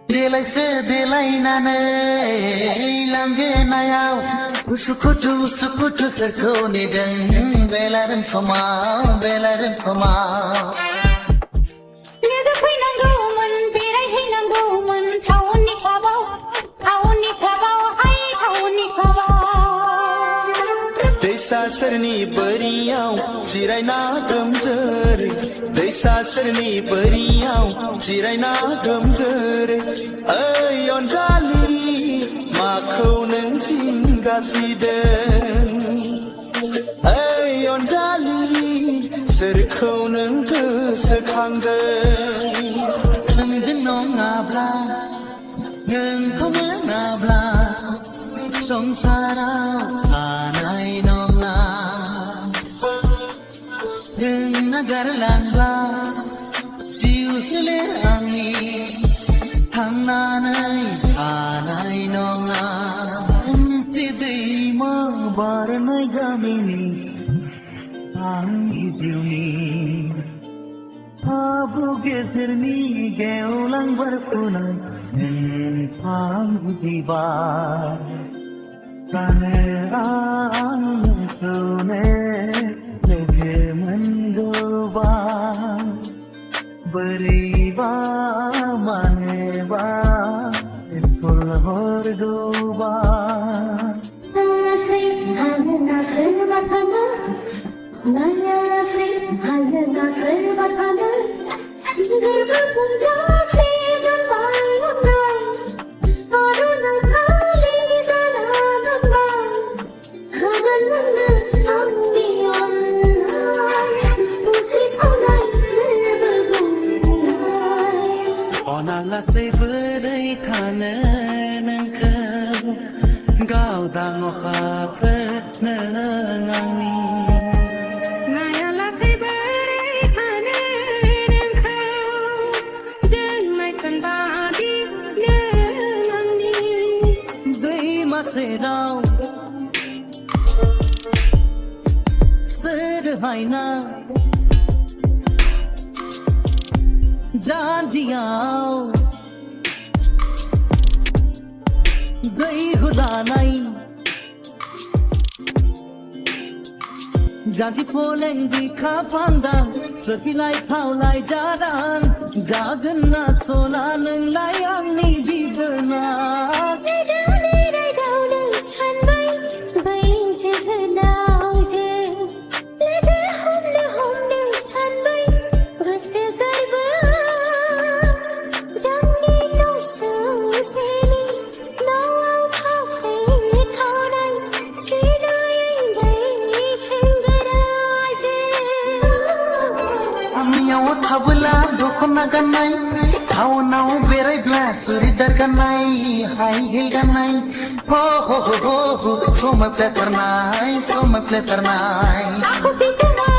देलायसो देलायनानै लांगोनायाव उसुखुथु उसुखुथु सोरखौ नेदों बेलारों समाव बेलारों समाव लोगो फैनांगौमोन बेरायहैनांगौमोन टाउननि क्लाबाव हाय टाउननि क्लाबाव दैसा सेरनि बोरियाव जिरायना गोमजोर दैसा सेरनि बोरियाव जिरायना गोमजोर ओइ अनजालि माखौ नों जिंगासिदों ओइ अनजालि सोरखौ नों गोसोखांदों नोंजों नङाब्ला नोंखौ मोनाब्ला संसाराव थानाय नङा नों नागारलांब्ला जिउ सोलेर आंनि थांनानै थानाय नङा मोनसे दैमा बारनाय गामिनि आं जिउनि हाब्रु गेजेरनि गेवलां बारफुनाय नोंथां बिबार जानो आं नोंखौनो लोगो मोनगौबा बोरैबा मानोबा स्कुल हरगौबा नायासै हागोना सोरबा थानो नायासै हागोना सोरबा थानो गोरबो बुंजासे दोनबाय अननाय आरो नोंखालि जाना दोनबाय हागोन नोंनो आंनि अननाय बुजिख'नाय गोरबो बुंनाय अनालासै बोरै थानो नोंखौ गावदां अखाफोर नों आंनि नायालासै बोरै थानो नोंखौ दोननाय सानबादि नों आंनि दैमा सेराव सोर हायना जान्जियाव दै हुदानाय जान्जि पोलें बिखा फांदां सोरबिलाय खावलाय जादां जागोन ना सना नोंलाय आंनि बिबोना रायदावनो सानबाय बै जोहोलावजों लोगो हमनो सानबाय गोसो गोरबोआव जोंनि न'सुंसेनि न'आव थाफैथावनाय सिनायै दै सेंग्राजों आंनियाव थाबोला दख'ना गाननाय टाउनाव बेरायब्ला सुरिदार गाननाय हाइ हिल गाननाय हो समायफ्लेथारनाय आखु बिथोनाय